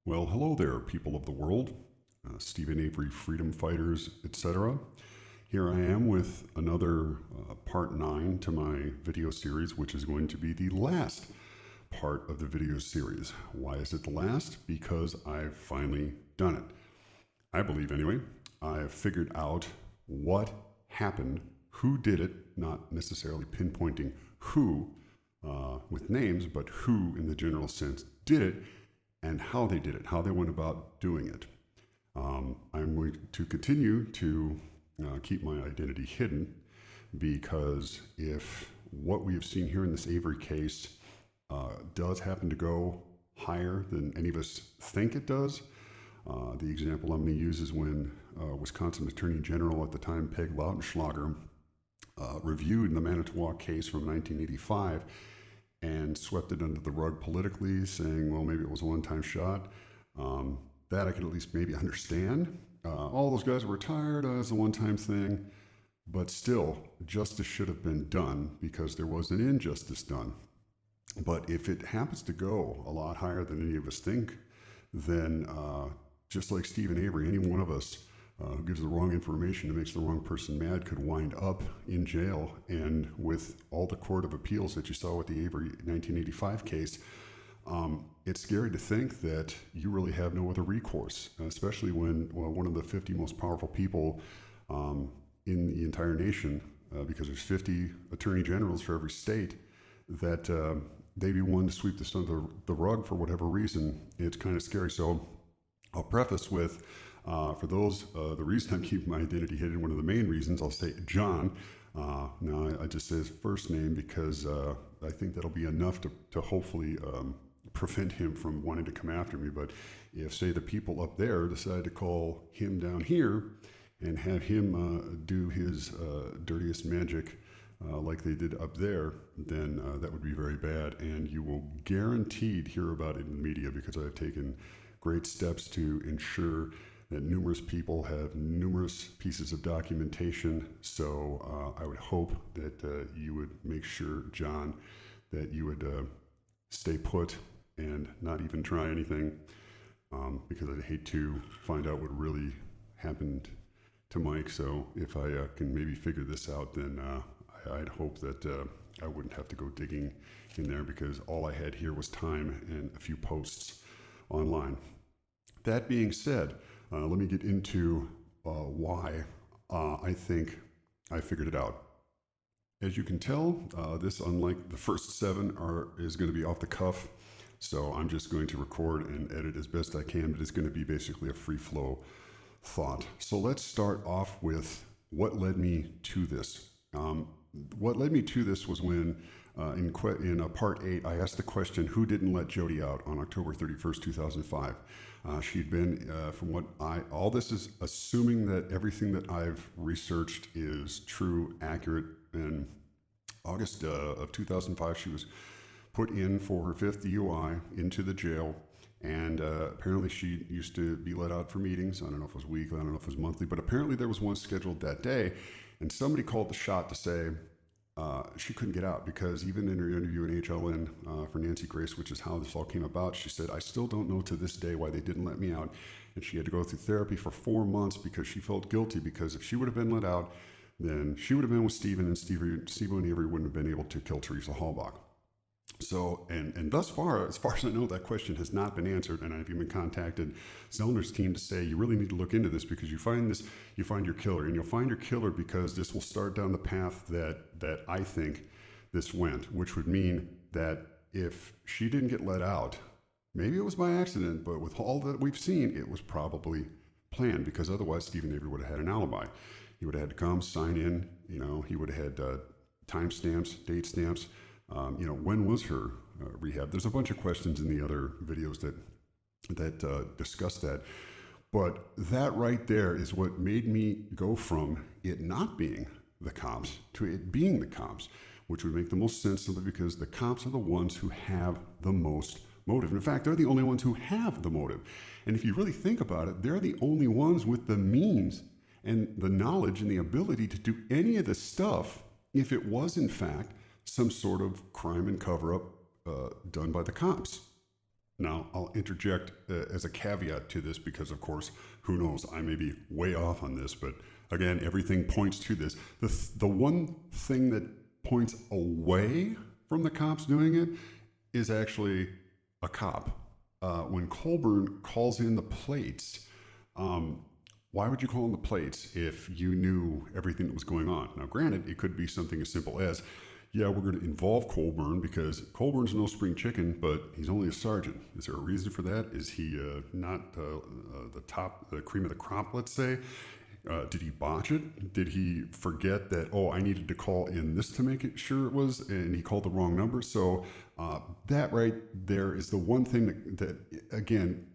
Well, hello there, people of the world, Stephen Avery freedom fighters, etc. Here I am with another part 9 to my video series, which is going to be the last part of the video series. Why is it the last? Because I've finally done it. I believe, anyway. I've figured out what happened, who did it, not necessarily pinpointing who with names, but who in the general sense did it, and how they did it, how they went about doing it. I'm going to continue to keep my identity hidden, because if what we have seen here in this Avery case does happen to go higher than any of us think it does, the example I'm going to use is when Wisconsin Attorney General at the time, Peg Lautenschlager, reviewed the Manitowoc case from 1985 and swept it under the rug politically, saying, well, maybe it was a one-time shot. That I could at least maybe understand. All those guys were retired as a one-time thing, but still, justice should have been done because there was an injustice done. But if it happens to go a lot higher than any of us think, then just like Stephen Avery, any one of us who gives the wrong information and makes the wrong person mad could wind up in jail. And with all the Court of Appeals that you saw with the Avery 1985 case, it's scary to think that you really have no other recourse, especially when one of the 50 most powerful people in the entire nation, because there's 50 attorney generals for every state, that they'd be one to sweep this under the rug for whatever reason. It's kind of scary. So I'll preface with, for those, the reason I'm keeping my identity hidden, one of the main reasons, I'll say John. Now I just say his first name because I think that'll be enough to hopefully prevent him from wanting to come after me. But if, say, the people up there decide to call him down here and have him do his dirtiest magic like they did up there, then that would be very bad. And you will guaranteed hear about it in the media, because I've taken great steps to ensure that numerous people have numerous pieces of documentation. So I would hope that you would make sure, John, that you would stay put and not even try anything, because I'd hate to find out what really happened to Mike. So if I can maybe figure this out, then I'd hope that I wouldn't have to go digging in there, because all I had here was time and a few posts online. That being said, let me get into why I think I figured it out. As you can tell, this, unlike the first 7, is going to be off the cuff. So I'm just going to record and edit as best I can, but it's going to be basically a free flow thought. So let's start off with what led me to this. What led me to this was when in part 8, I asked the question, who didn't let Jody out on October 31st, 2005? She'd been, from what all this is assuming that everything that I've researched is true, accurate. In August of 2005, she was put in for her 5th DUI into the jail. And apparently she used to be let out for meetings. I don't know if it was weekly, I don't know if it was monthly, but apparently there was one scheduled that day. And somebody called the shot to say she couldn't get out, because even in her interview in HLN for Nancy Grace, which is how this all came about, she said, I still don't know to this day why they didn't let me out. And she had to go through therapy for 4 months because she felt guilty, because if she would have been let out, then she would have been with Stephen, and Stephen and Avery wouldn't have been able to kill Teresa Halbach. So, and thus far as I know, that question has not been answered. And I've even contacted Zellner's team to say, you really need to look into this, because you find your killer, and you'll find your killer because this will start down the path that I think this went, which would mean that if she didn't get let out, maybe it was by accident, but with all that we've seen, it was probably planned, because otherwise Stephen Avery would have had an alibi. He would have had to come, sign in, he would have had time stamps, date stamps. When was her rehab? There's a bunch of questions in the other videos that discuss that. But that right there is what made me go from it not being the cops to it being the cops, which would make the most sense, simply because the cops are the ones who have the most motive. In fact, they're the only ones who have the motive. And if you really think about it, they're the only ones with the means and the knowledge and the ability to do any of this stuff if it was, in fact, some sort of crime and cover-up done by the cops. Now, I'll interject as a caveat to this because, of course, who knows, I may be way off on this, but again, everything points to this. The one thing that points away from the cops doing it is actually a cop. When Colburn calls in the plates, why would you call in the plates if you knew everything that was going on? Now, granted, it could be something as simple as, yeah, we're going to involve Colburn because Colburn's no spring chicken, but he's only a sergeant. Is there a reason for that? Is he not the cream of the crop, let's say? Did he botch it? Did he forget that, oh, I needed to call in this to make it sure it was, and he called the wrong number? So that right there is the one thing that again,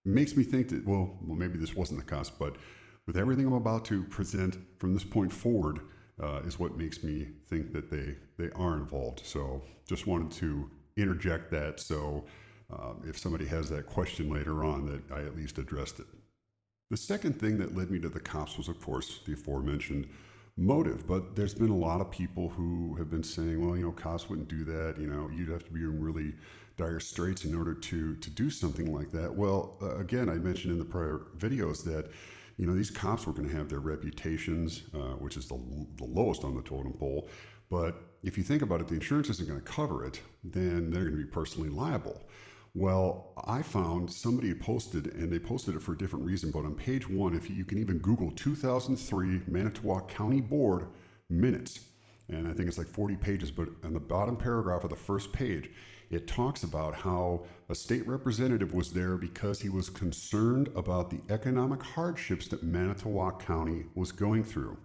makes me think that, well, maybe this wasn't the cops, but with everything I'm about to present from this point forward, is what makes me think that they are involved. So just wanted to interject that so if somebody has that question later on that I at least addressed it. The second thing that led me to the cops was, of course, the aforementioned motive. But there's been a lot of people who have been saying, well, cops wouldn't do that. You'd have to be in really dire straits in order to do something like that. Well, again, I mentioned in the prior videos that these cops were going to have their reputations, which is the lowest on the totem pole. But if you think about it, the insurance isn't going to cover it, then they're going to be personally liable. Well, I found somebody had posted, and they posted it for a different reason, but on page 1, if you can even Google 2003 Manitowoc County Board minutes, and I think it's like 40 pages, but on the bottom paragraph of the first page, it talks about how a state representative was there because he was concerned about the economic hardships that Manitowoc County was going through.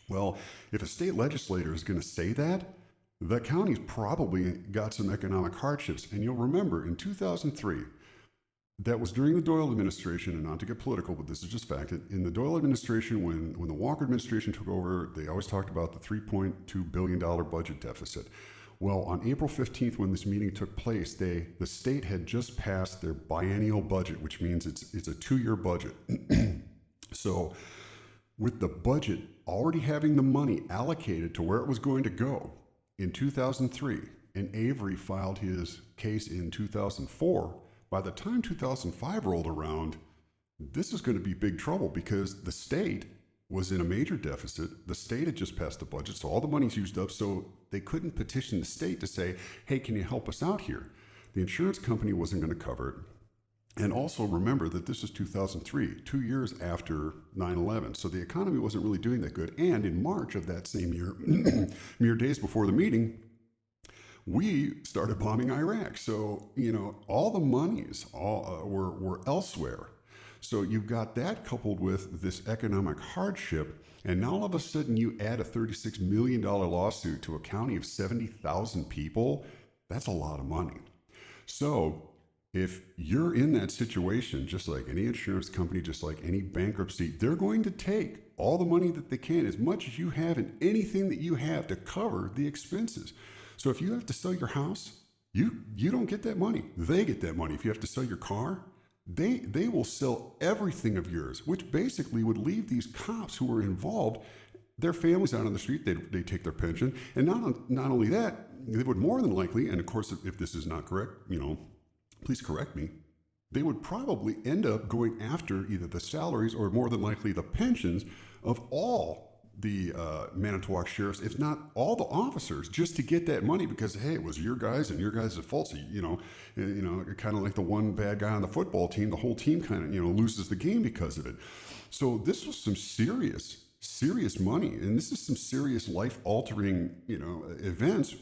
Well, if a state legislator is going to say that, the county's probably got some economic hardships. And you'll remember in 2003, that was during the Doyle administration, and not to get political, but this is just fact. In the Doyle administration, when the Walker administration took over, they always talked about the $3.2 billion budget deficit. Well, on April 15th, when this meeting took place, the state had just passed their biennial budget, which means it's a 2-year budget. So with the budget already having the money allocated to where it was going to go in 2003, and Avery filed his case in 2004, by the time 2005 rolled around, this is going to be big trouble because the state was in a major deficit. The state had just passed the budget, so all the money's used up, so they couldn't petition the state to say, hey, can you help us out here? The insurance company wasn't going to cover it. And also remember that this is 2003, 2 years after 9/11. So the economy wasn't really doing that good. And in March of that same year, mere days before the meeting, we started bombing Iraq. So, all the monies were elsewhere. So you've got that coupled with this economic hardship. And now all of a sudden you add a $36 million lawsuit to a county of 70,000 people. That's a lot of money. So if you're in that situation, just like any insurance company, just like any bankruptcy, they're going to take all the money that they can, as much as you have and anything that you have to cover the expenses. So if you have to sell your house, you don't get that money. They get that money. If you have to sell your car, they will sell everything of yours, which basically would leave these cops who are involved, their families out on the street, they take their pension. And not only that, they would more than likely, and of course, if this is not correct, please correct me, they would probably end up going after either the salaries or more than likely the pensions of all the Manitowoc sheriffs, if not all the officers, just to get that money because, hey, it was your guys and your guys' fault. So, kind of like the one bad guy on the football team, the whole team kind of, loses the game because of it. So this was some serious money. And this is some serious life-altering, events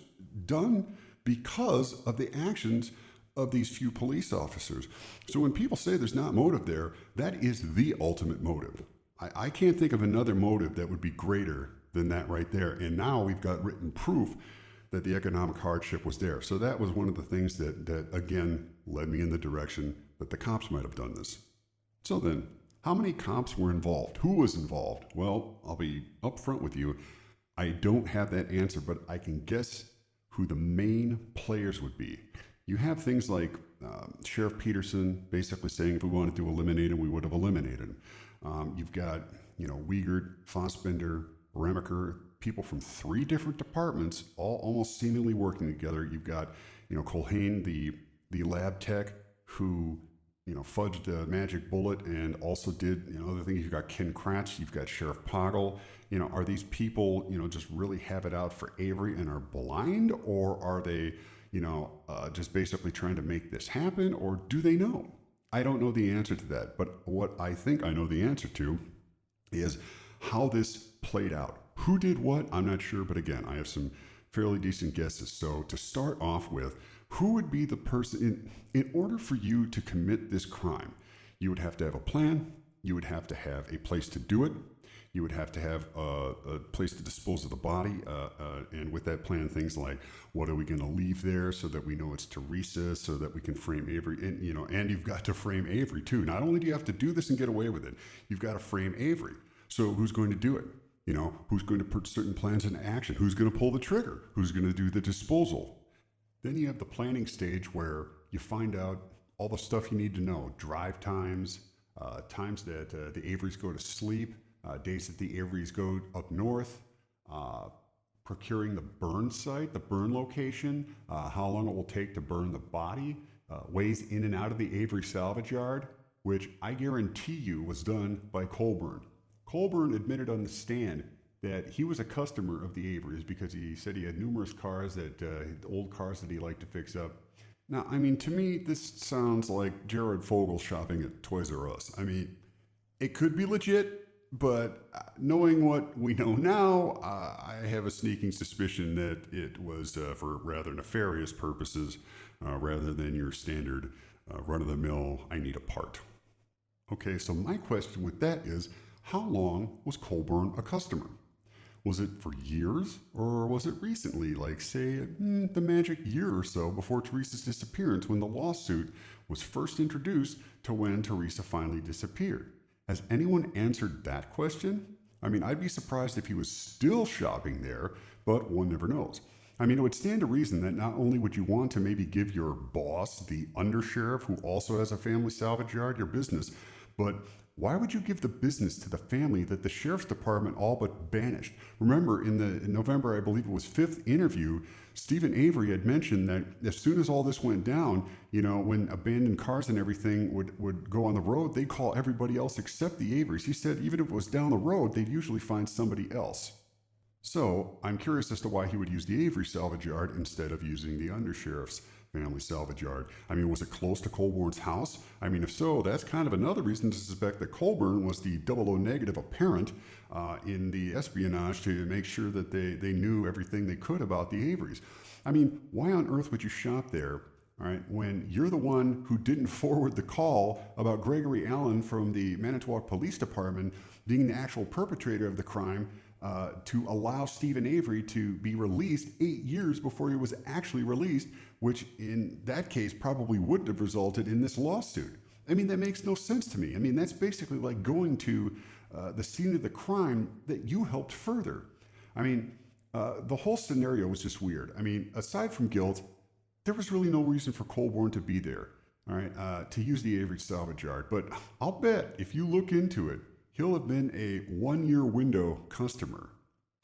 done because of the actions of these few police officers. So when people say there's not motive there, that is the ultimate motive. I can't think of another motive that would be greater than that right there. And now we've got written proof that the economic hardship was there. So that was one of the things that again, led me in the direction that the cops might have done this. So then, how many cops were involved? Who was involved? Well, I'll be upfront with you. I don't have that answer, but I can guess who the main players would be. You have things like Sheriff Peterson basically saying if we wanted to eliminate him, we would have eliminated him. You've got, Wiegert, Fossbender, Remacher, people from 3 different departments, all almost seemingly working together. You've got, Colhane, the the lab tech who, fudged the magic bullet and also did, other things. You've got Ken Kratz, you've got Sheriff Poggle. Are these people, just really have it out for Avery and are blind, or are they, just basically trying to make this happen, or do they know? I don't know the answer to that, but what I think I know the answer to is how this played out. Who did what? I'm not sure, but again, I have some fairly decent guesses. So to start off with, who would be the person in order for you to commit this crime? You would have to have a plan. You would have to have a place to do it. You would have to have a place to dispose of the body. And with that plan, things like, what are we going to leave there so that we know it's Teresa, so that we can frame Avery? And, and you've got to frame Avery too. Not only do you have to do this and get away with it, you've got to frame Avery. So who's going to do it? Who's going to put certain plans into action? Who's going to pull the trigger? Who's going to do the disposal? Then you have the planning stage where you find out all the stuff you need to know. Drive times, times that the Averys go to sleep, days that the Averys go up north, procuring the burn site, the burn location, how long it will take to burn the body, ways in and out of the Avery salvage yard, which I guarantee you was done by Colburn. Colburn admitted on the stand that he was a customer of the Averys because he said he had numerous cars, that old cars that he liked to fix up. Now, to me, this sounds like Jared Fogle shopping at Toys R Us. It could be legit, but knowing what we know now, I have a sneaking suspicion that it was for rather nefarious purposes rather than your standard run-of-the-mill, I need a part. Okay, so my question with that is, how long was Colburn a customer? Was it for years, or was it recently, like say the magic year or so before Teresa's disappearance, when the lawsuit was first introduced to when Teresa finally disappeared? Has anyone answered that question? I'd be surprised if he was still shopping there, but one never knows. It would stand to reason that not only would you want to maybe give your boss, the undersheriff, who also has a family salvage yard, your business, but why would you give the business to the family that the sheriff's department all but banished? Remember, in November, I believe it was 5th interview, Stephen Avery had mentioned that as soon as all this went down, when abandoned cars and everything would go on the road, they'd call everybody else except the Averys. He said even if it was down the road, they'd usually find somebody else. So I'm curious as to why he would use the Avery salvage yard instead of using the undersheriff's family salvage yard. Was it close to Colburn's house? If so, that's kind of another reason to suspect that Colburn was the 00 negative apparent in the espionage to make sure that they knew everything they could about the Averys. Why on earth would you shop there, all right, when you're the one who didn't forward the call about Gregory Allen from the Manitowoc Police Department being the actual perpetrator of the crime, to allow Stephen Avery to be released 8 years before he was actually released, which in that case probably wouldn't have resulted in this lawsuit? That makes no sense to me. That's basically like going to the scene of the crime that you helped further. The whole scenario was just weird. Aside from guilt, there was really no reason for Colburn to be there, all right, to use the Avery salvage yard. But I'll bet if you look into it, he'll have been a 1-year window customer.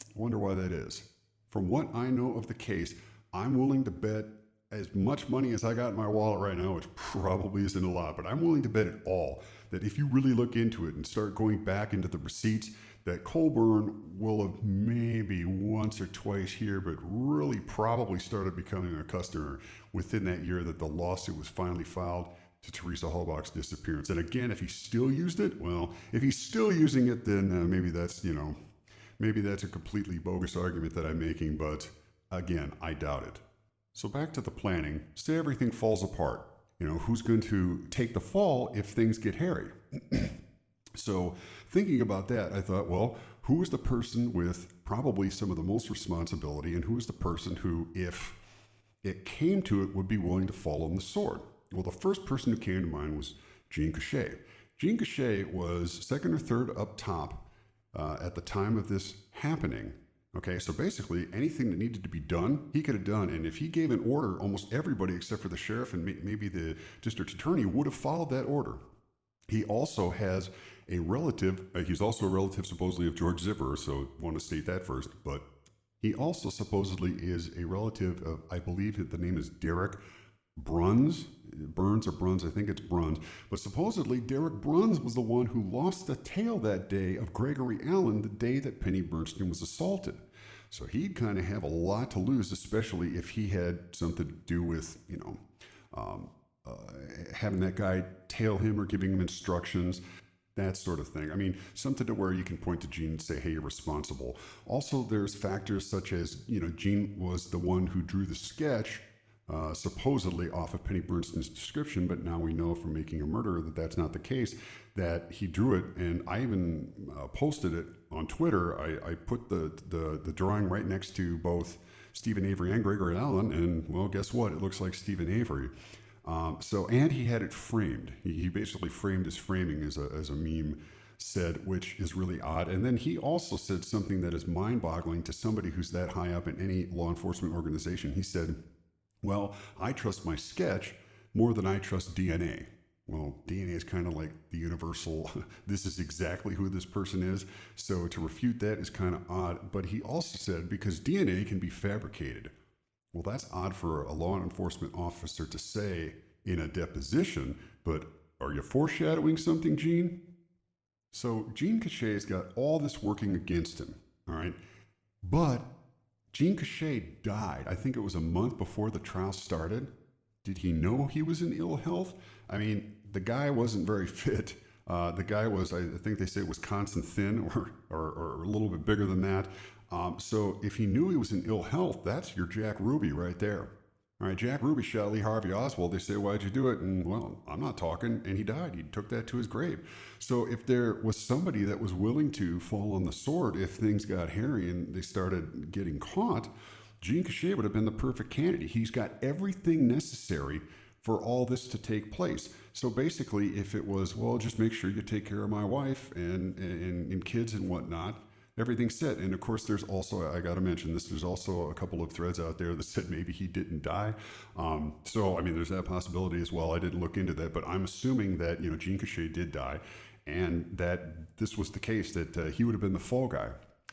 I wonder why that is. From what I know of the case, I'm willing to bet as much money as I got in my wallet right now, which probably isn't a lot, but I'm willing to bet it all that if you really look into it and start going back into the receipts, that Colburn will have maybe once or twice here, but really probably started becoming a customer within that year that the lawsuit was finally filed to Teresa Halbach's disappearance. And again, if he still used it, well, if he's still using it, then maybe that's a completely bogus argument that I'm making, but again, I doubt it. So back to the planning. Say everything falls apart. Who's going to take the fall if things get hairy? So thinking about that, I thought, well, who is the person with probably some of the most responsibility, and who is the person who, if it came to it, would be willing to fall on the sword? Well, the first person who came to mind was Gene Kusche. Gene Kusche was second or third up top at the time of this happening. Okay, so basically anything that needed to be done, he could have done. And if he gave an order, almost everybody except for the sheriff and maybe the district attorney would have followed that order. He also has a relative, he's also a relative supposedly of George Zipperer, so I want to state that first, but he also supposedly is a relative of, I believe the name is Derek Burns or Bruns, I think it's Bruns, but supposedly Derek Bruns was the one who lost the tail that day of Gregory Allen the day that Penny Bernstein was assaulted. So he'd kind of have a lot to lose, especially if he had something to do with, having that guy tail him or giving him instructions, that sort of thing. I mean, something to where you can point to Gene and say, hey, you're responsible. Also, there's factors such as, Gene was the one who drew the sketch, supposedly off of Penny Bernstein's description, but now we know from Making a Murderer that that's not the case, that he drew it, and I even posted it on Twitter. I put the drawing right next to both Stephen Avery and Gregory Allen, and, well, guess what? It looks like Stephen Avery. And he had it framed. He basically framed his framing as a meme said, which is really odd. And then he also said something that is mind-boggling to somebody who's that high up in any law enforcement organization. He said, well, I trust my sketch more than I trust DNA. Well, DNA is kind of like the universal, this is exactly who this person is. So to refute that is kind of odd. But he also said, because DNA can be fabricated. Well, that's odd for a law enforcement officer to say in a deposition, but are you foreshadowing something, Gene? So Gene Kusche's got all this working against him, all right? But Gene Kusche died. I think it was a month before the trial started. Did he know he was in ill health? I mean, the guy wasn't very fit. The guy was, I think they say, Wisconsin thin or a little bit bigger than that. So if he knew he was in ill health, that's your Jack Ruby right there. All right, Jack Ruby shot Lee Harvey Oswald. They say, why'd you do it? And, well, I'm not talking. And he died. He took that to his grave. So if there was somebody that was willing to fall on the sword if things got hairy and they started getting caught, Gene Kusche would have been the perfect candidate. He's got everything necessary for all this to take place. So basically, if it was, well, just make sure you take care of my wife and kids and whatnot, everything's set. And of course, there's also, I got to mention this, there's also a couple of threads out there that said maybe he didn't die. So, I mean, there's that possibility as well. I didn't look into that, but I'm assuming that, Gene Kusche did die and that this was the case, that he would have been the fall guy.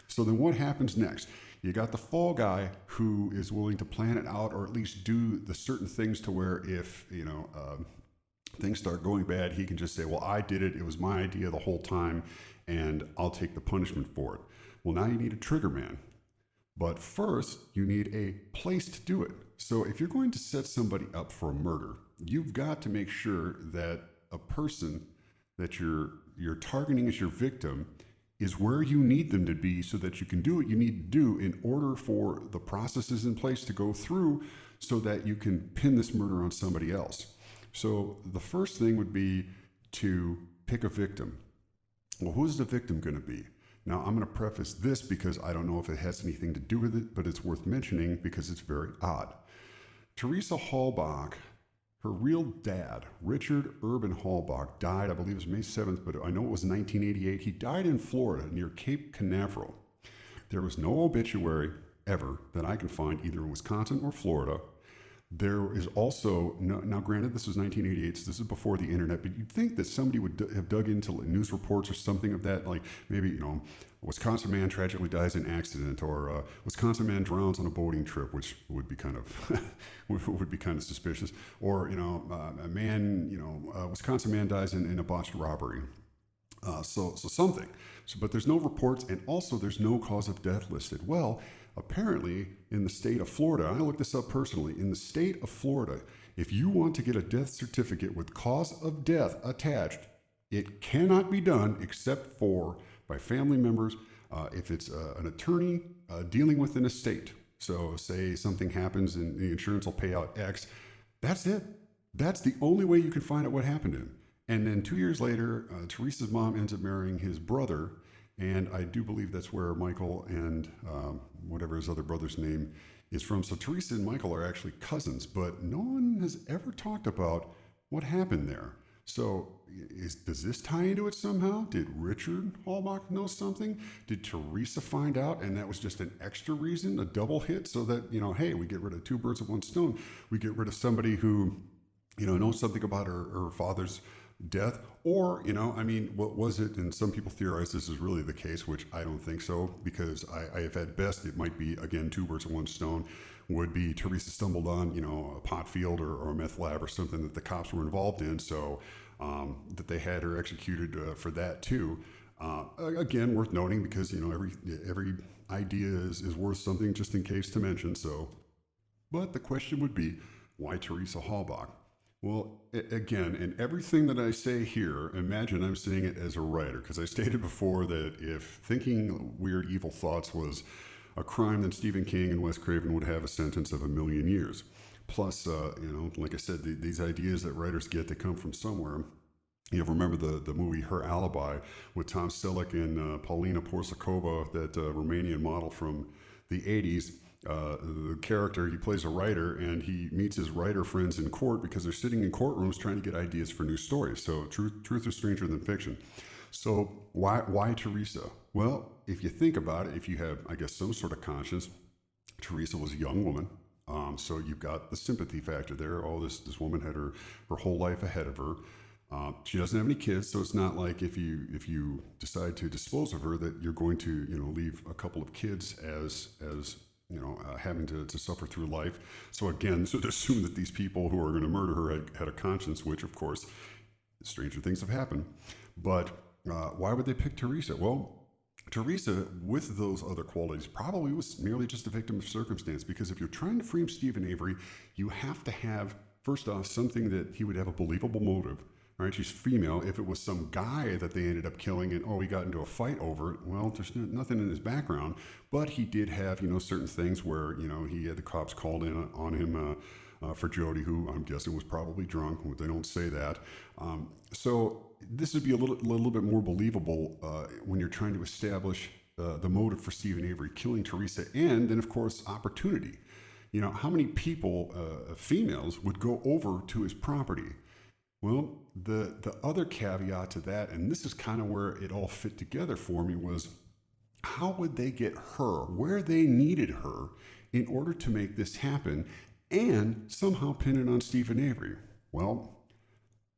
So then what happens next? You got the fall guy who is willing to plan it out or at least do the certain things to where if, things start going bad, he can just say, well, I did it. It was my idea the whole time and I'll take the punishment for it. Well, now you need a trigger man. But first, you need a place to do it. So if you're going to set somebody up for a murder, you've got to make sure that a person that you're targeting as your victim is where you need them to be so that you can do what you need to do in order for the processes in place to go through so that you can pin this murder on somebody else. So the first thing would be to pick a victim. Well, who's the victim going to be? Now, I'm going to preface this because I don't know if it has anything to do with it, but it's worth mentioning because it's very odd. Teresa Halbach, her real dad, Richard Urban Halbach, died, I believe it was May 7th, but I know it was 1988. He died in Florida near Cape Canaveral. There was no obituary ever that I can find either in Wisconsin or Florida. There is also, now granted this was 1988, so this is before the internet, but you'd think that somebody would have dug into news reports or something of that, like maybe, a Wisconsin man tragically dies in accident, or Wisconsin man drowns on a boating trip, which would be kind of would be kind of suspicious, or a man, Wisconsin man dies in a botched robbery. So something. But there's no reports, and also there's no cause of death listed. Well, apparently in the state of Florida, I looked this up personally, in the state of Florida, if you want to get a death certificate with cause of death attached, it cannot be done except for by family members if it's an attorney dealing with an estate. So say something happens and the insurance will pay out X. That's it. That's the only way you can find out what happened to him. And then 2 years later, Teresa's mom ends up marrying his brother. And I do believe that's where Michael and whatever his other brother's name is from. So Teresa and Michael are actually cousins, but no one has ever talked about what happened there. So does this tie into it somehow? Did Richard Halbach know something? Did Teresa find out and that was just an extra reason, a double hit, so that, hey, we get rid of two birds with one stone. We get rid of somebody who, knows something about her father's death, or, what was it? And some people theorize this is really the case, which I don't think so, because I have at best, it might be, again, two birds with one stone. would be Teresa stumbled on, a pot field or a meth lab or something that the cops were involved in, so that they had her executed for that too. Again, worth noting because every idea is worth something, just in case to mention. So, but the question would be, why Teresa Halbach? Well, again, in everything that I say here, imagine I'm saying it as a writer, because I stated before that if thinking weird, evil thoughts was a crime, then Stephen King and Wes Craven would have a sentence of 1,000,000 years. Plus, like I said, these ideas that writers get, they come from somewhere. Remember the movie Her Alibi with Tom Selleck and Paulina Porsakova, that Romanian model from the 80s. The character, he plays a writer, and he meets his writer friends in court because they're sitting in courtrooms trying to get ideas for new stories. So truth is stranger than fiction. So why Teresa? Well, if you think about it, if you have, I guess, some sort of conscience, Teresa was a young woman. So you've got the sympathy factor there. Oh, this woman had her whole life ahead of her. She doesn't have any kids, so it's not like if you decide to dispose of her that you're going to leave a couple of kids as having to suffer through life. So again, so to assume that these people who are going to murder her had a conscience, which of course, stranger things have happened. But why would they pick Teresa? Well, Teresa, with those other qualities, probably was merely just a victim of circumstance, because if you're trying to frame Stephen Avery, you have to have, first off, something that he would have a believable motive. Right, she's female. If it was some guy that they ended up killing and he got into a fight over it, well, there's nothing in his background, but he did have certain things where he had the cops called in on him for Jody, who I'm guessing was probably drunk. They don't say that. So this would be a little bit more believable when you're trying to establish the motive for Stephen Avery killing Teresa, and then of course opportunity. How many people, females, would go over to his property? Well, the other caveat to that, and this is kind of where it all fit together for me, was how would they get her where they needed her in order to make this happen and somehow pin it on Stephen Avery? Well,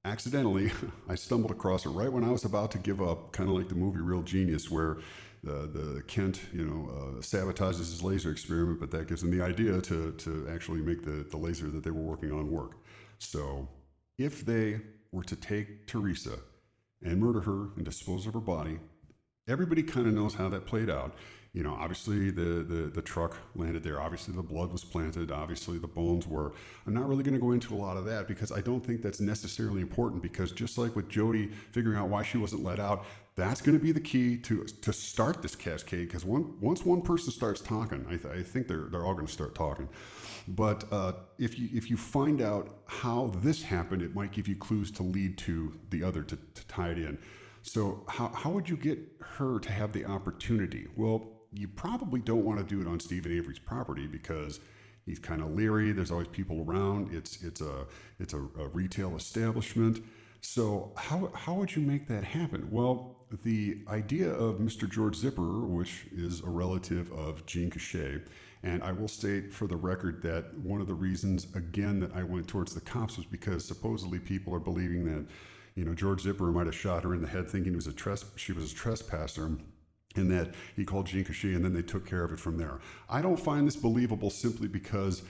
accidentally, I stumbled across it right when I was about to give up, kind of like the movie Real Genius, where the Kent, sabotages his laser experiment, but that gives him the idea to actually make the laser that they were working on work. So if they were to take Teresa and murder her and dispose of her body, everybody kind of knows how that played out. Obviously the truck landed there. Obviously the blood was planted. Obviously the bones were. I'm not really going to go into a lot of that because I don't think that's necessarily important, because just like with Jody figuring out why she wasn't let out, that's going to be the key to start this cascade, because once one person starts talking, I think they're all going to start talking. But if you find out how this happened, it might give you clues to lead to the other to tie it in. So how would you get her to have the opportunity? Well, you probably don't want to do it on Stephen Avery's property because he's kind of leery. There's always people around. It's a retail establishment. So how would you make that happen? Well, the idea of Mr. George Zipperer, which is a relative of Gene Kusche, and I will state for the record that one of the reasons, again, that I went towards the cops was because supposedly people are believing that, George Zipperer might have shot her in the head thinking she was a trespasser, and that he called Gene Kusche and then they took care of it from there. I don't find this believable simply because,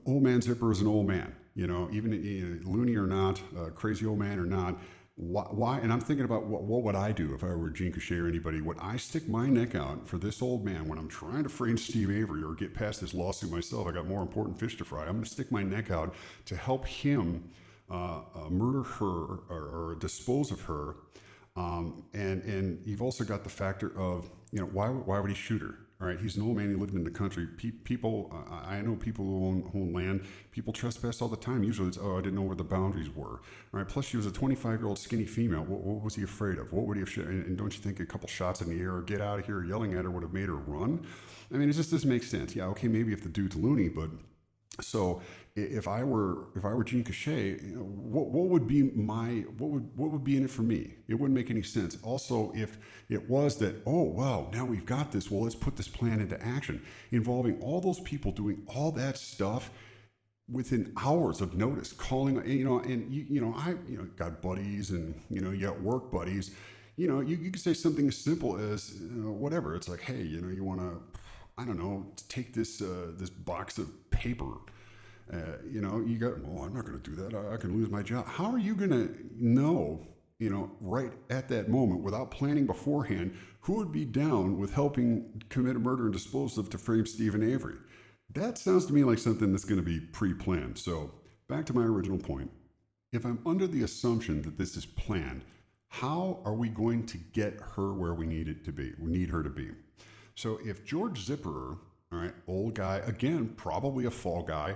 old man Zipperer is an old man, even loony or not, crazy old man or not. Why? And I'm thinking about what would I do if I were Gene Kusche or anybody? Would I stick my neck out for this old man when I'm trying to frame Steve Avery or get past this lawsuit myself? I got more important fish to fry. I'm going to stick my neck out to help him murder her or dispose of her. And you've also got the factor of, why would he shoot her? All right, he's an old man. He lived in the country. People, I know people who own land. People trespass all the time. Usually it's, I didn't know where the boundaries were. All right, plus she was a 25-year-old skinny female. What was he afraid of? What would he have shot? And don't you think a couple shots in the air or get out of here yelling at her would have made her run? I mean, it just doesn't make sense. Yeah, okay, maybe if the dude's loony, but so if I were Gene Kusche, what would be what would be in it for me? It wouldn't make any sense. Also, if it was that, oh wow, now we've got this, well, let's put this plan into action, involving all those people doing all that stuff within hours of notice, calling, I got buddies, and you got work buddies. You could say something as simple as whatever. It's like, hey, you want to I don't know, take this this box of paper. You know, you got, well, I'm not going to do that. I can lose my job. How are you going to know, you know, right at that moment without planning beforehand who would be down with helping commit a murder and dispose of to frame Stephen Avery? That sounds to me like something that's going to be pre-planned. So back to my original point. If I'm under the assumption that this is planned, how are we going to get her where we need it to be? We need her to be. So if George Zipperer, all right, old guy, again, probably a fall guy,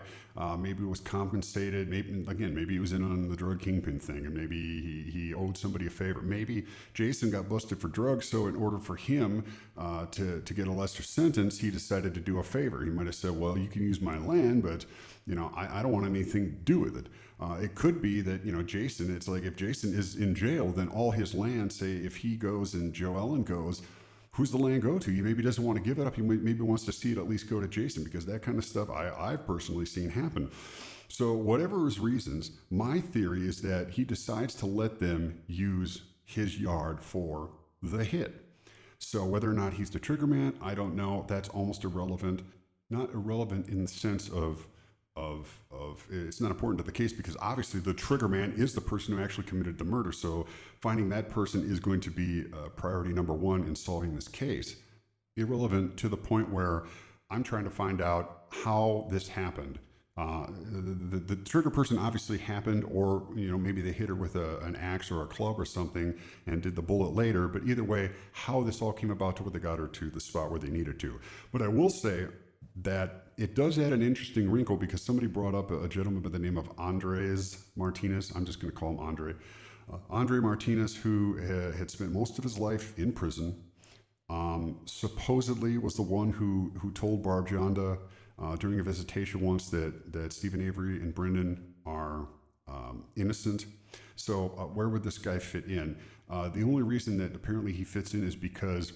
maybe was compensated, maybe he was in on the drug kingpin thing, and maybe he owed somebody a favor. Maybe Jason got busted for drugs, so in order for him to get a lesser sentence, he decided to do a favor. He might have said, well, you can use my land, but, you know, I don't want anything to do with it. It could be that, you know, Jason, it's like if Jason is in jail, then all his land, say if he goes and Joe Ellen goes, who's the land go to? He maybe doesn't want to give it up. He maybe wants to see it at least go to Jason, because that kind of stuff I've personally seen happen. So whatever his reasons, my theory is that he decides to let them use his yard for the hit. So whether or not he's the trigger man, I don't know. That's almost irrelevant. Not irrelevant in the sense of it's not important to the case, because obviously the trigger man is the person who actually committed the murder. So finding that person is going to be priority number one in solving this case. Irrelevant to the point where I'm trying to find out how this happened. The trigger person obviously happened, or, you know, maybe they hit her with an axe or a club or something and did the bullet later. But either way, how this all came about to where they got her to the spot where they needed to. But I will say that it does add an interesting wrinkle, because somebody brought up a gentleman by the name of Andres Martinez. I'm just going to call him Andre. Andre Martinez, who had spent most of his life in prison, supposedly was the one who told Barb Jonda during a visitation once that Stephen Avery and Brendan are innocent. So where would this guy fit in? The only reason that apparently he fits in is because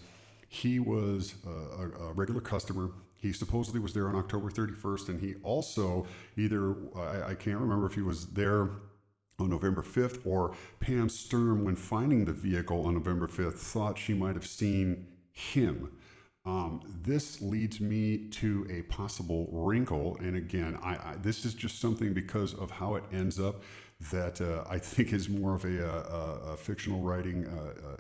he was a regular customer. He supposedly was there on October 31st, and he also either, I can't remember if he was there on November 5th, or Pam Sturm, when finding the vehicle on November 5th, thought she might have seen him. This leads me to a possible wrinkle, and again, this is just something because of how it ends up that I think is more of a fictional writing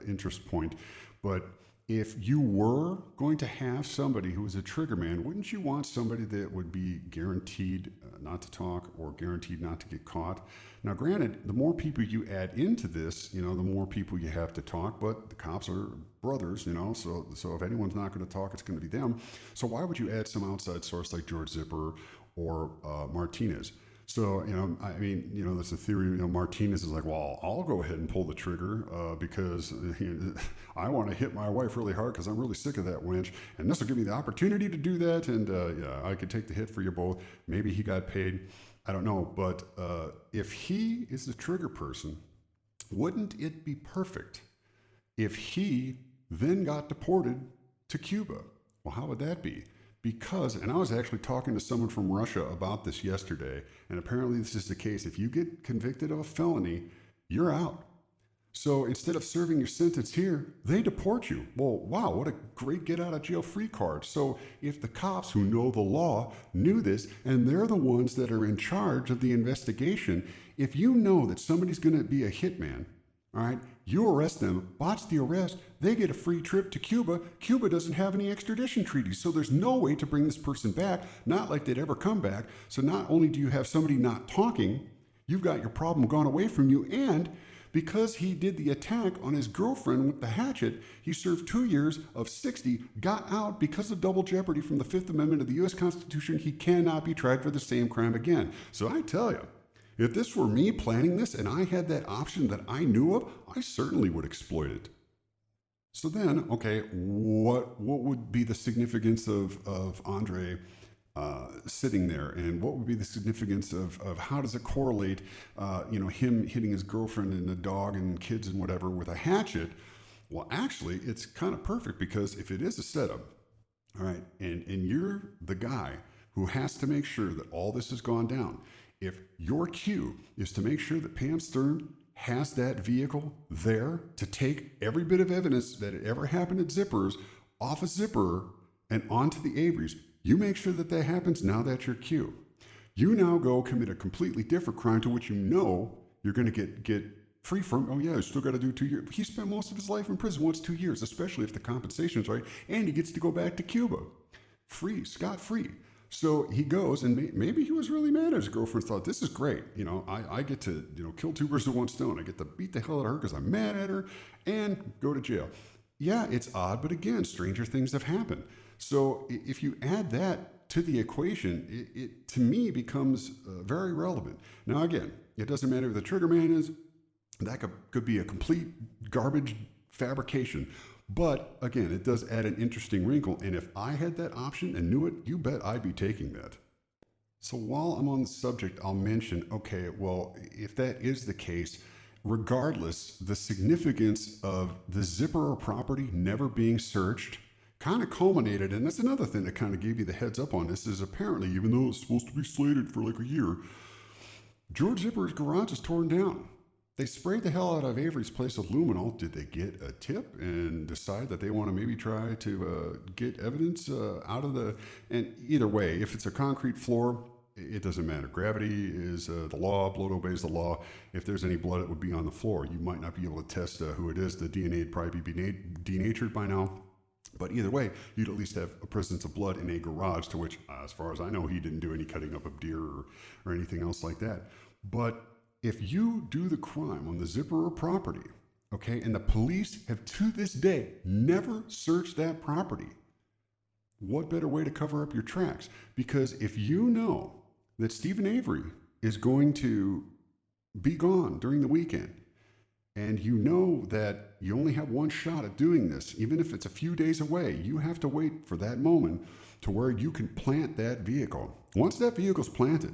interest point. But if you were going to have somebody who was a trigger man, wouldn't you want somebody that would be guaranteed not to talk or guaranteed not to get caught? Now, granted, the more people you add into this, you know, the more people you have to talk, but the cops are brothers, you know, so if anyone's not going to talk, it's going to be them. So why would you add some outside source like George Zipperer or Martinez? So, you know, I mean, you know, there's a theory, you know, Martinez is like, well, I'll go ahead and pull the trigger because I want to hit my wife really hard because I'm really sick of that wench. And this will give me the opportunity to do that. And yeah, I could take the hit for you both. Maybe he got paid. I don't know. But if he is the trigger person, wouldn't it be perfect if he then got deported to Cuba? Well, how would that be? Because, and I was actually talking to someone from Russia about this yesterday, and apparently this is the case. If you get convicted of a felony, you're out. So instead of serving your sentence here, they deport you. Well, wow, what a great get out of jail free card. So if the cops who know the law knew this, and they're the ones that are in charge of the investigation, if you know that somebody's going to be a hitman, all right, you arrest them, botch the arrest, they get a free trip to Cuba. Cuba doesn't have any extradition treaties, so there's no way to bring this person back, not like they'd ever come back. So not only do you have somebody not talking, you've got your problem gone away from you, and because he did the attack on his girlfriend with the hatchet, he served 2 years of 60, got out because of double jeopardy from the Fifth Amendment of the U.S. Constitution. He cannot be tried for the same crime again. So I tell you, if this were me planning this and I had that option that I knew of, I certainly would exploit it. So then, okay, what would be the significance of Andre sitting there, and what would be the significance of how does it correlate, you know, him hitting his girlfriend and the dog and kids and whatever with a hatchet? Well, actually, it's kind of perfect, because if it is a setup, all right, and you're the guy who has to make sure that all this has gone down, if your cue is to make sure that Pam Stern has that vehicle there to take every bit of evidence that it ever happened at Zipperer's off of Zipperer, and on to the Averys. You make sure that that happens. Now that's your cue. You now go commit a completely different crime to which you know you're going to get free from. Oh yeah, you still got to do 2 years. He spent most of his life in prison. What's 2 years, especially if the compensation is right, and he gets to go back to Cuba, free, scot-free. So he goes, and maybe he was really mad at his girlfriend. Thought, this is great. I get to kill 2 birds with 1 stone. I get to beat the hell out of her because I'm mad at her, and go to jail. Yeah, it's odd, but again, stranger things have happened. So if you add that to the equation, it to me becomes very relevant. Now again, it doesn't matter who the trigger man is. That could be a complete garbage fabrication. But again, it does add an interesting wrinkle. And if I had that option and knew it, you bet I'd be taking that. So while I'm on the subject, I'll mention, okay, well, if that is the case, regardless, the significance of the Zipperer property never being searched kind of culminated, and that's another thing that kind of gave you the heads up on this, is apparently, even though it's supposed to be slated for like a year, George Zipperer's garage is torn down. They sprayed the hell out of Avery's place with luminol. Did they get a tip and decide that they want to maybe try to get evidence out of the... And either way, if it's a concrete floor, it doesn't matter. Gravity is the law. Blood obeys the law. If there's any blood, it would be on the floor. You might not be able to test who it is. The DNA would probably be denatured by now. But either way, you'd at least have a presence of blood in a garage, to which, as far as I know, he didn't do any cutting up of deer or anything else like that. But if you do the crime on the Zipperer property, okay, and the police have to this day never searched that property, what better way to cover up your tracks? Because if you know that Stephen Avery is going to be gone during the weekend, and you know that you only have one shot at doing this, even if it's a few days away, you have to wait for that moment to where you can plant that vehicle. Once that vehicle's planted,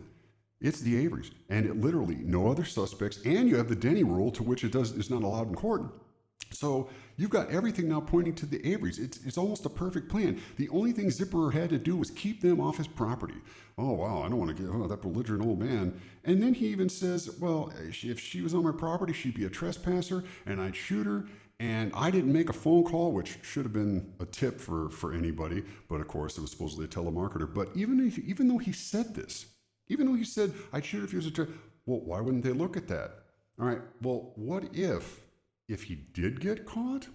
it's the Averys, and it literally no other suspects, and you have the Denny rule, to which it's not allowed in court. So you've got everything now pointing to the Averys. It's almost a perfect plan. The only thing Zipperer had to do was keep them off his property. Oh, wow, I don't want to get that belligerent old man. And then he even says, well, if she was on my property, she'd be a trespasser, and I'd shoot her. And I didn't make a phone call, which should have been a tip for anybody. But of course, it was supposedly a telemarketer. But even though he said this, even though he said, I'd shoot her if he was a trespasser, well, why wouldn't they look at that? All right, well, what if he did get caught?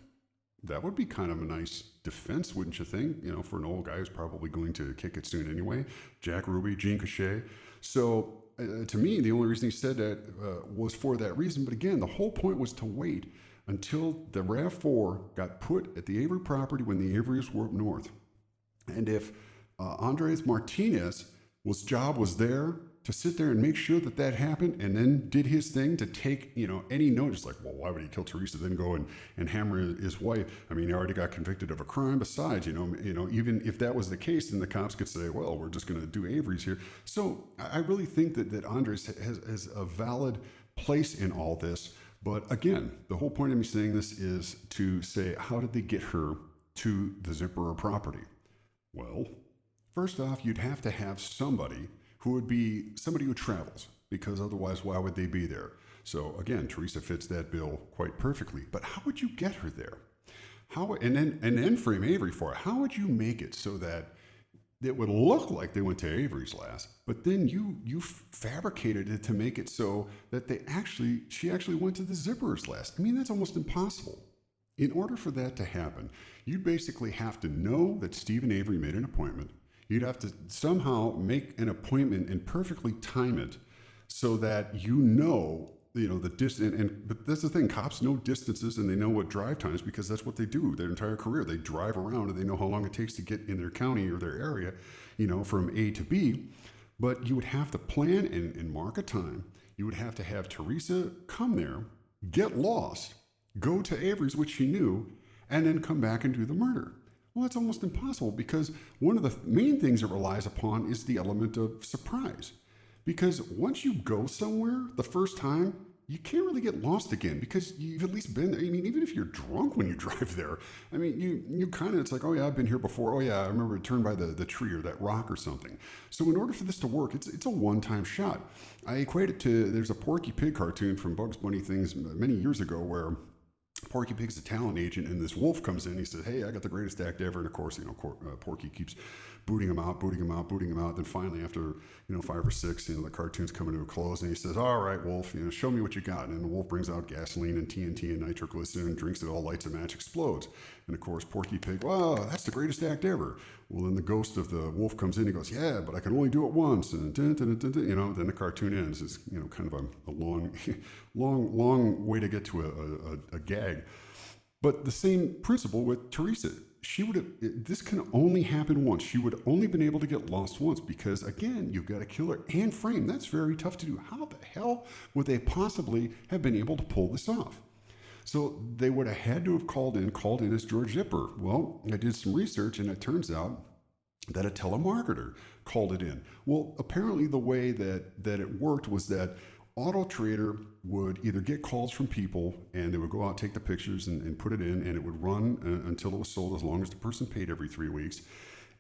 That would be kind of a nice defense, wouldn't you think? For an old guy who's probably going to kick it soon anyway. Jack Ruby, Gene Kusche. So to me, the only reason he said that was for that reason. But again, the whole point was to wait until the RAV4 got put at the Avery property when the Averys were up north. And if Andres Martinez job was there to sit there and make sure that happened, and then did his thing to take, any notice, like, well, why would he kill Teresa, then go and hammer his wife? I mean, he already got convicted of a crime. Besides, even if that was the case, then the cops could say, well, we're just going to do Avery's here. So I really think that Andres has a valid place in all this. But again, the whole point of me saying this is to say, how did they get her to the Zipperer property? Well, first off, you'd have to have somebody who would be somebody who travels, because otherwise, why would they be there? So again, Teresa fits that bill quite perfectly. But how would you get her there? And then frame Avery for it. How would you make it so that it would look like they went to Avery's last, but then you fabricated it to make it so that she actually went to the Zipperer's last? I mean, that's almost impossible. In order for that to happen, you'd basically have to know that Stephen Avery made an appointment. You'd have to somehow make an appointment and perfectly time it so that the distance. But that's the thing, cops know distances and they know what drive times, because that's what they do their entire career. They drive around and they know how long it takes to get in their county or their area, from A to B. But you would have to plan and mark a time. You would have to have Teresa come there, get lost, go to Avery's, which she knew, and then come back and do the murder. Well, it's almost impossible, because one of the main things it relies upon is the element of surprise. Because once you go somewhere the first time, you can't really get lost again, because you've at least been there. I mean, even if you're drunk when you drive there, I mean, you kind of, it's like, oh yeah, I've been here before. Oh yeah, I remember it turned by the tree or that rock or something. So in order for this to work, it's a one-time shot. I equate it to, there's a Porky Pig cartoon from Bugs Bunny things many years ago where Porky Pig's a talent agent, and this wolf comes in. He says, "Hey, I got the greatest act ever." And of course, Porky keeps booting him out. Then finally, after 5 or 6, the cartoon's coming to a close, and he says, "All right, Wolf, show me what you got." And the wolf brings out gasoline and TNT and nitroglycerin, drinks it all, lights a match, explodes. And of course, Porky Pig, "Wow, that's the greatest act ever." Well, then the ghost of the wolf comes in. He goes, "Yeah, but I can only do it once." And then the cartoon ends. It's kind of a long, long way to get to a gag. But the same principle with Teresa. This can only happen once. She would only been able to get lost once because, again, you've got a killer and frame. That's very tough to do. How the hell would they possibly have been able to pull this off? So they would have had to have called in as George Zipperer. Well, I did some research, and it turns out that a telemarketer called it in. Well, apparently the way that it worked was that Auto Trader would either get calls from people, and they would go out, take the pictures, and put it in, and it would run until it was sold, as long as the person paid every 3 weeks.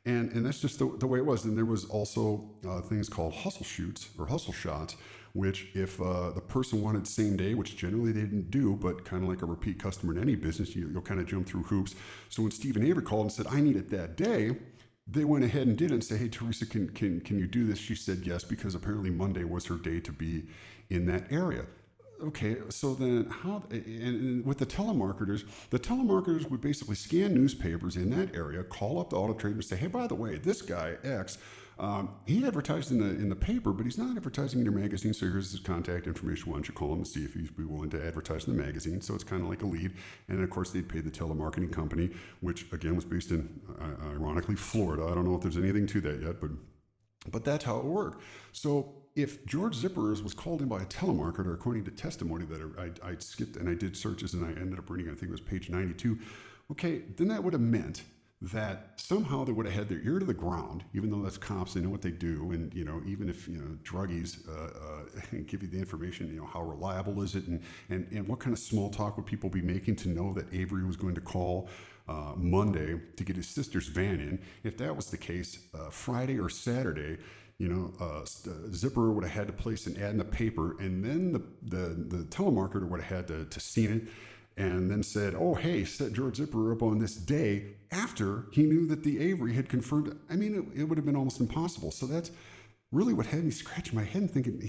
And that's just the way it was. And there was also things called hustle shoots or hustle shots, which if the person wanted same day, which generally they didn't do, but kind of like a repeat customer in any business, you'll kind of jump through hoops. So when Stephen Avery called and said, "I need it that day," they went ahead and did it and said, "Hey, Teresa, can you do this?" She said yes, because apparently Monday was her day to be in that area. Okay, so then and with the telemarketers would basically scan newspapers in that area, call up the Auto Trader and say, "Hey, by the way, this guy X, he advertised in the paper, but he's not advertising in your magazine, so here's his contact information. Why don't you call him and see if he'd be willing to advertise in the magazine?" So it's kind of like a lead. And of course, they'd pay the telemarketing company, which again was based in, ironically, Florida. I don't know if there's anything to that yet, but that's how it worked. So if George Zipperer was called in by a telemarketer, according to testimony that I skipped and I did searches and I ended up reading, I think it was page 92, okay, then that would have meant that somehow they would have had their ear to the ground, even though that's cops, they know what they do. And, even if, druggies give you the information, how reliable is it? And what kind of small talk would people be making to know that Avery was going to call Monday to get his sister's van in? If that was the case, Friday or Saturday, Zipperer would have had to place an ad in the paper, and then the telemarketer would have had to seen it and then said, "Oh, hey, set George Zipperer up on this day," after he knew that the Avery had confirmed it. I mean, it would have been almost impossible. So that's really what had me scratching my head and thinking,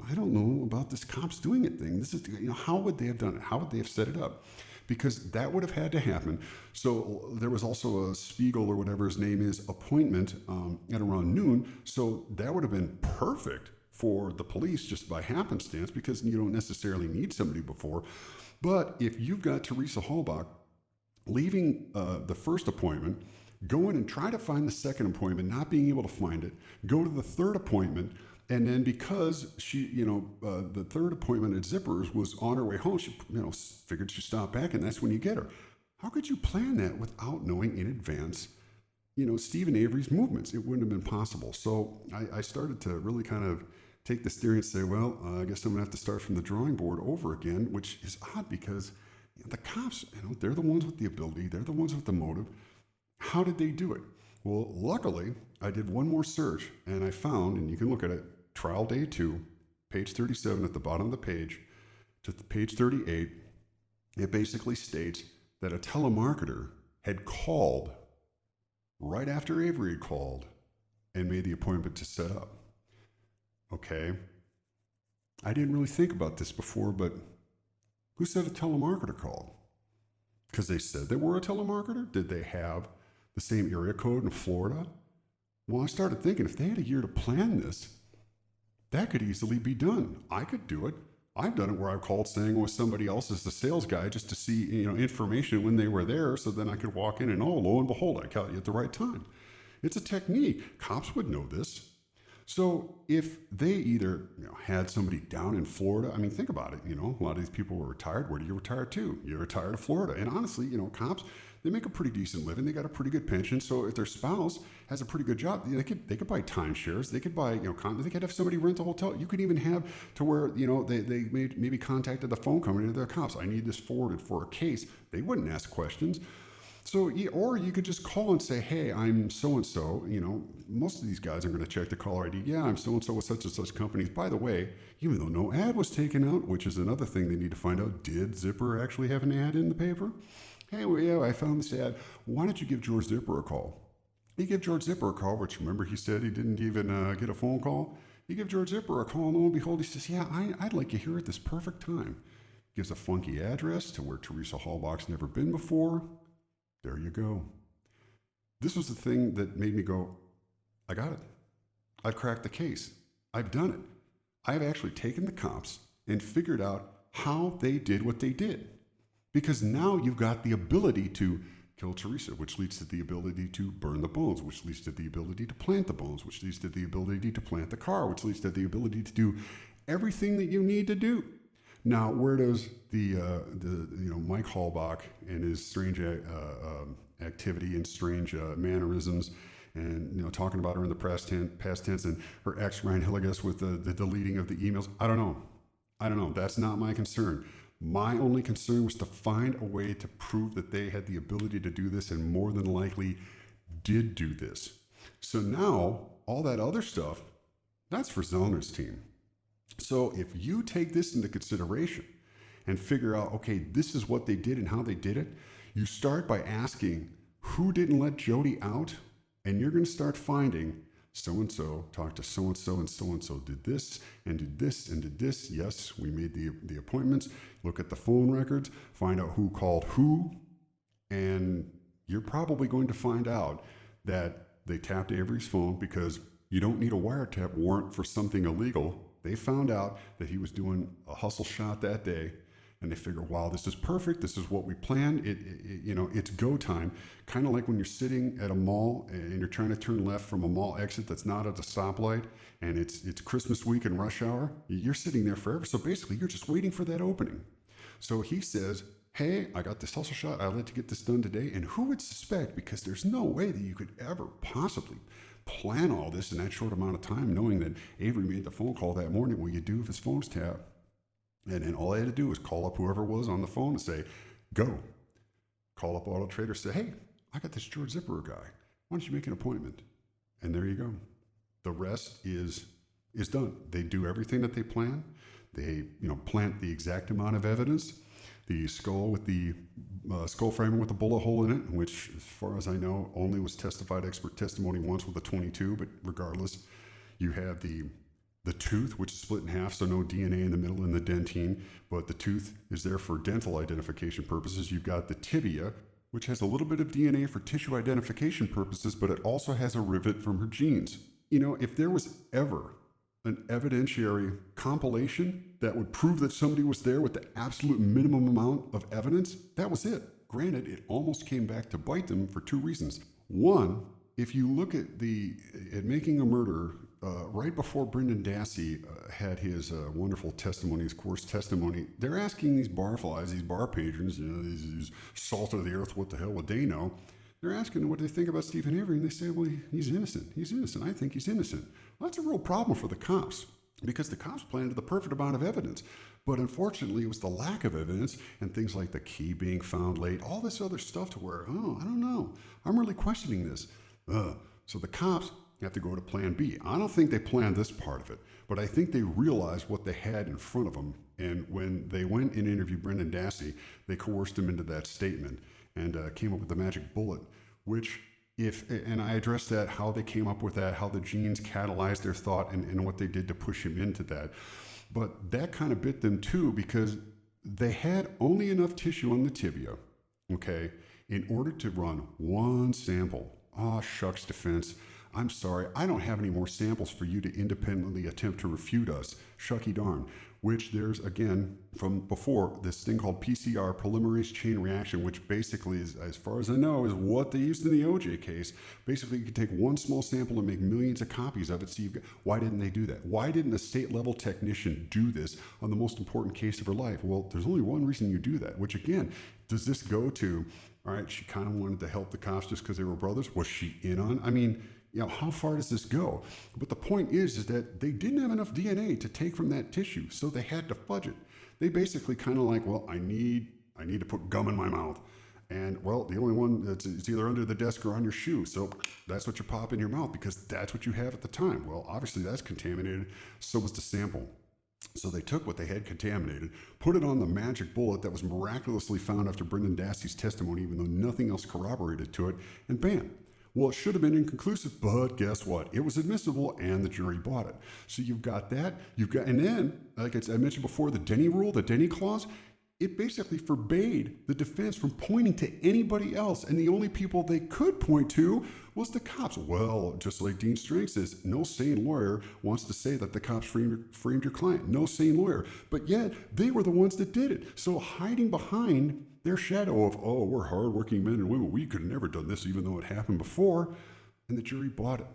I don't know about this cops doing it thing. This is, how would they have done it? How would they have set it up? Because that would have had to happen. So there was also a Spiegel, or whatever his name is, appointment at around noon. So that would have been perfect for the police just by happenstance, because you don't necessarily need somebody before. But if you've got Teresa Halbach leaving the first appointment, go in and try to find the second appointment, not being able to find it, go to the third appointment, and then because she, the third appointment at Zipperer's was on her way home, she, figured she'd stop back, and that's when you get her. How could you plan that without knowing in advance, Stephen Avery's movements? It wouldn't have been possible. So I started to really kind of take this theory and say, well, I guess I'm gonna have to start from the drawing board over again, which is odd because the cops, they're the ones with the ability, they're the ones with the motive. How did they do it? Well, luckily, I did one more search, and I found, and you can look at it, trial day 2, page 37 at the bottom of the page, to page 38, it basically states that a telemarketer had called right after Avery had called and made the appointment to set up. Okay, I didn't really think about this before, but who said a telemarketer called? Because they said they were a telemarketer? Did they have the same area code in Florida? Well, I started thinking, if they had a year to plan this, that could easily be done. I could do it. I've done it where I've called saying it was somebody else as the sales guy just to see, information when they were there, so then I could walk in and, oh, lo and behold, I caught you at the right time. It's a technique. Cops would know this. So if they either had somebody down in Florida, I mean, think about it, a lot of these people were retired. Where do you retire to? You retire to Florida. And honestly, cops, they make a pretty decent living. They got a pretty good pension. So if their spouse has a pretty good job, they could buy timeshares. They could buy, they could have somebody rent a hotel. You could even have to where, they maybe contacted the phone company to their cops. I need this forwarded for a case. They wouldn't ask questions. So, or you could just call and say, hey, I'm so-and-so. Most of these guys are going to check the caller ID. Yeah, I'm so-and-so with such and such companies. By the way, even though no ad was taken out, which is another thing they need to find out, did Zipperer actually have an ad in the paper? Hey, well, yeah, I found this ad. Why don't you give George Zipperer a call? He gave George Zipperer a call, which remember he said he didn't even get a phone call? He gave George Zipperer a call, and lo and behold, he says, yeah, I'd like you here at this perfect time. Gives a funky address to where Teresa Halbach's never been before. There you go. This was the thing that made me go, I got it. I've cracked the case. I've done it. I've actually taken the cops and figured out how they did what they did. Because now you've got the ability to kill Teresa, which leads to the ability to burn the bones, which leads to the ability to plant the bones, which leads to the ability to plant the car, which leads to the ability to do everything that you need to do. Now, where does the Mike Halbach and his strange activity and strange mannerisms, and talking about her in the past tense, and her ex Ryan Hilligus with the deleting of the emails? I don't know. That's not my concern. My only concern was to find a way to prove that they had the ability to do this, and more than likely did do this. So now all that other stuff, that's for Zellner's team. So if you take this into consideration and figure out, okay, this is what they did and how they did it, you start by asking who didn't let Jody out, and you're going to start finding so-and-so talked to so-and-so, and so-and-so did this and did this and did this. Yes, we made the appointments. Look at the phone records, find out who called who, and you're probably going to find out that they tapped Avery's phone, because you don't need a wiretap warrant for something illegal. They found out that he was doing a hustle shot that day, and they figure, wow, this is perfect. This is what we planned. It's go time. Kind of like when you're sitting at a mall and you're trying to turn left from a mall exit that's not at a stoplight, and it's Christmas week and rush hour. You're sitting there forever. So basically, you're just waiting for that opening. So he says, hey, I got this hustle shot. I'd like to get this done today. And who would suspect? Because there's no way that you could ever possibly plan all this in that short amount of time, knowing that Avery made the phone call that morning. What you do if his phone's tapped? And then all I had to do was call up whoever was on the phone and say, go. Call up Auto Trader, say, hey, I got this George Zipperer guy. Why don't you make an appointment? And there you go. The rest is done. They do everything that they plan. They plant the exact amount of evidence. The skull with the skull fragment with the bullet hole in it, which, as far as I know, only was testified expert testimony once with a 22. But regardless, you have the tooth, which is split in half, so no DNA in the middle in the dentine, but the tooth is there for dental identification purposes. You've got the tibia, which has a little bit of DNA for tissue identification purposes, but it also has a rivet from her genes. If there was ever an evidentiary compilation that would prove that somebody was there with the absolute minimum amount of evidence, that was it. Granted, it almost came back to bite them for two reasons. One, if you look at Making a Murder, right before Brendan Dassey had his wonderful testimony, his course testimony, they're asking these barflies, these bar patrons, these salt of the earth, what the hell would they know? They're asking what they think about Stephen Avery, and they say, well, he's innocent. He's innocent. I think he's innocent. Well, that's a real problem for the cops, because the cops planted the perfect amount of evidence. But unfortunately, it was the lack of evidence and things like the key being found late, all this other stuff to where, I don't know. I'm really questioning this. So the cops have to go to plan B. I don't think they planned this part of it, but I think they realized what they had in front of them. And when they went and interviewed Brendan Dassey, they coerced him into that statement and came up with the magic bullet, which and I addressed that, how they came up with that, how the genes catalyzed their thought and what they did to push him into that. But that kind of bit them too, because they had only enough tissue on the tibia, okay, in order to run one sample. Shucks, defense. I'm sorry, I don't have any more samples for you to independently attempt to refute us. Shucky darn. Which there's, again, from before, this thing called PCR, polymerase chain reaction, which basically is, as far as I know, is what they used in the OJ case. Basically, you can take one small sample and make millions of copies of it. So why didn't they do that? Why didn't a state-level technician do this on the most important case of her life? Well, there's only one reason you do that, which, again, does this go to, all right, she kind of wanted to help the cops just because they were brothers? Was she in on? I mean, how far does this go? But the point is that they didn't have enough DNA to take from that tissue, so they had to fudge it. They basically kind of like, well, I need to put gum in my mouth. And well, the only one that's it's either under the desk or on your shoe. So that's what you pop in your mouth because that's what you have at the time. Well, obviously that's contaminated. So was the sample. So they took what they had contaminated, put it on the magic bullet that was miraculously found after Brendan Dassey's testimony, even though nothing else corroborated to it, and bam. Well, it should have been inconclusive, but guess what? It was admissible and the jury bought it. So you've got that. And then, like I mentioned before, the Denny rule, the Denny clause, it basically forbade the defense from pointing to anybody else. And the only people they could point to was the cops. Well, just like Dean Strang says, no sane lawyer wants to say that the cops framed your client. No sane lawyer. But yet, they were the ones that did it. So hiding behind their shadow of, oh, we're hardworking men and women, we could have never done this even though it happened before, and the jury bought it.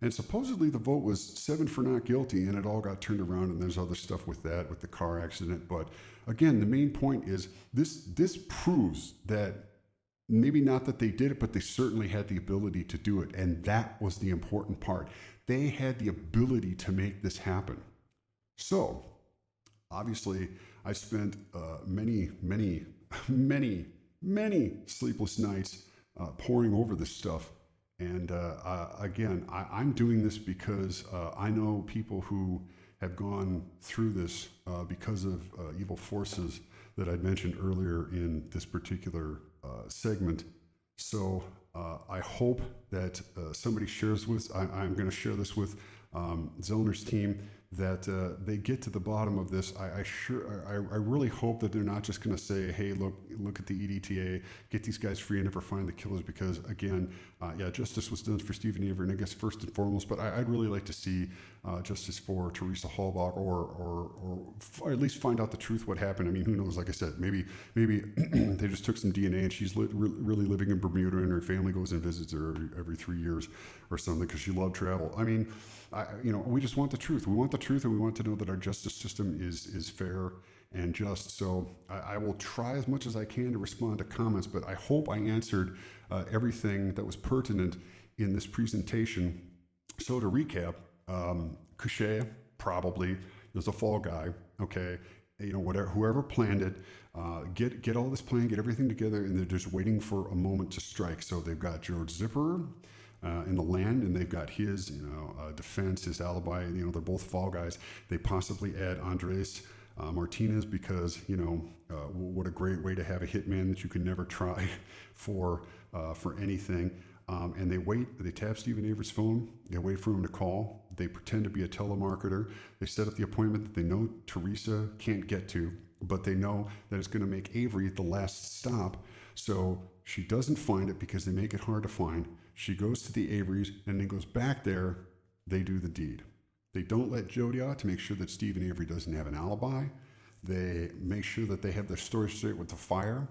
And supposedly the vote was 7 for not guilty, and it all got turned around, and there's other stuff with that, with the car accident. But again, the main point is this proves that maybe not that they did it, but they certainly had the ability to do it. And that was the important part. They had the ability to make this happen. So obviously I spent many sleepless nights poring over this stuff. And again, I'm doing this because I know people who have gone through this because of evil forces that I'd mentioned earlier in this particular segment. So I hope that somebody shares with, I'm going to share this with Zellner's team, that they get to the bottom of this. I really hope that they're not just going to say, hey, look at the EDTA, get these guys free and never find the killers, because again, justice was done for Stephen Avery, and I guess first and foremost, but I'd really like to see justice for Teresa Halbach, or at least find out the truth, what happened. I mean, who knows? Like I said, maybe they just took some DNA and she's really living in Bermuda, and her family goes and visits her every 3 years or something because she loved travel. I mean, we just want the truth. We want the truth, and we want to know that our justice system is fair and just. So I will try as much as I can to respond to comments, but I hope I answered everything that was pertinent in this presentation. So to recap, Kusche probably is a fall guy. Okay, whoever planned it, get all this plan, get everything together, and they're just waiting for a moment to strike. So they've got George Zipperer in the land, and they've got his defense, his alibi. They're both fall guys. They possibly add Andres Martinez because what a great way to have a hitman that you can never try for anything. And they tap Stephen Avery's phone, they wait for him to call, they pretend to be a telemarketer, they set up the appointment that they know Teresa can't get to, but they know that it's going to make Avery the last stop. So she doesn't find it because they make it hard to find. She goes to the Averys and then goes back there. They do the deed. They don't let Jody out to make sure that Stephen Avery doesn't have an alibi. They make sure that they have their story straight with the fire.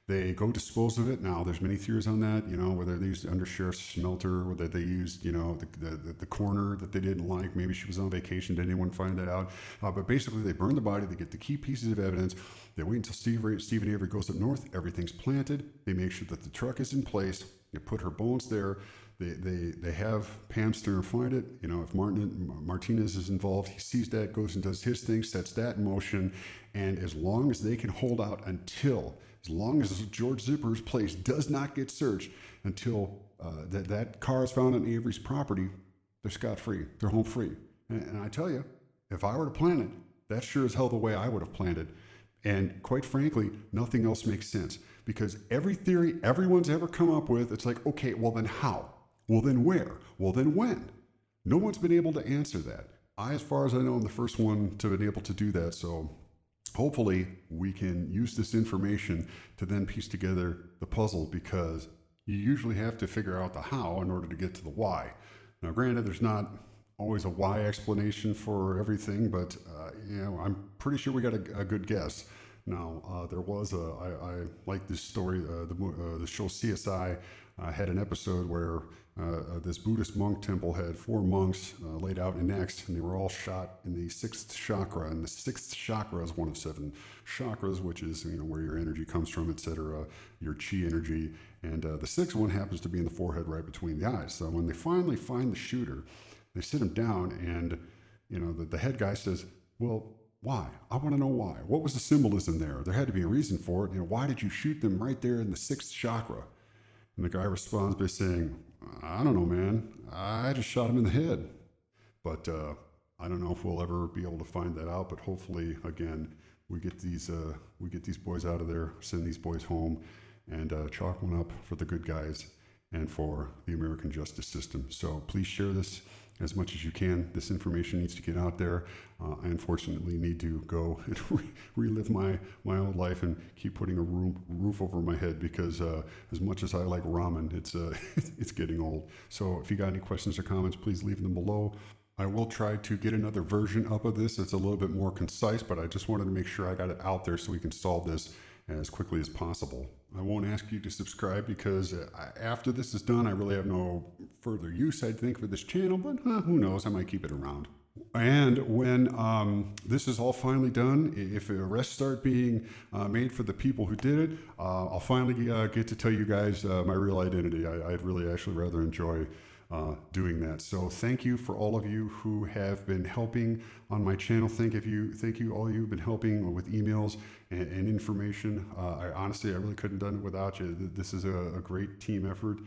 They go dispose of it. Now, there's many theories on that, whether they used the undersheriff's smelter, whether they used, the coroner that they didn't like. Maybe she was on vacation, didn't anyone find that out? But basically, they burn the body. They get the key pieces of evidence. They wait until Stephen Avery goes up north. Everything's planted. They make sure that the truck is in place. They put her bones there. They have Pam Stern find it. If Martinez is involved, he sees that, goes and does his thing, sets that in motion. And as long as they can hold out as long as George Zipperer's place does not get searched until that car is found on Avery's property, they're scot-free. They're home free. And I tell you, if I were to plan it, that's sure as hell the way I would have planned it. And quite frankly, nothing else makes sense. Because every theory everyone's ever come up with, it's like, okay, well then how? Well then where? Well then when? No one's been able to answer that. As far as I know, I'm the first one to be able to do that. So hopefully we can use this information to then piece together the puzzle, because you usually have to figure out the how in order to get to the why. Now, granted, there's not always a why explanation for everything, but I'm pretty sure we got a good guess. Now, there was I like this story, the show CSI had an episode where this Buddhist monk temple had 4 monks laid out in X, and they were all shot in the 6th chakra. And the 6th chakra is one of 7 chakras, which is where your energy comes from, etc., your chi energy. And the 6th one happens to be in the forehead, right between the eyes. So when they finally find the shooter, they sit him down, and the head guy says, "Well, Why? I want to know why. What was the symbolism there? There had to be a reason for it. Why did you shoot them right there in the sixth chakra? And the guy responds by saying, I don't know, man. I just shot him in the head. But I don't know if we'll ever be able to find that out. But hopefully, again, we get these boys out of there, send these boys home, and chalk one up for the good guys and for the American justice system. So please share this as much as you can. This information needs to get out there. I unfortunately need to go and relive my old life and keep putting a roof over my head, because as much as I like ramen, it's getting old. So if you got any questions or comments, please leave them below. I will try to get another version up of this that's a little bit more concise, but I just wanted to make sure I got it out there so we can solve this as quickly as possible. I won't ask you to subscribe, because after this is done, I really have no further use, I think, for this channel, but who knows, I might keep it around. And when this is all finally done, if arrests start being made for the people who did it, I'll finally get to tell you guys my real identity. I'd really actually rather enjoy doing that. So thank you for all of you who have been helping on my channel. Thank you all you have been helping with emails and information. Honestly, I really couldn't have done it without you. This is a great team effort,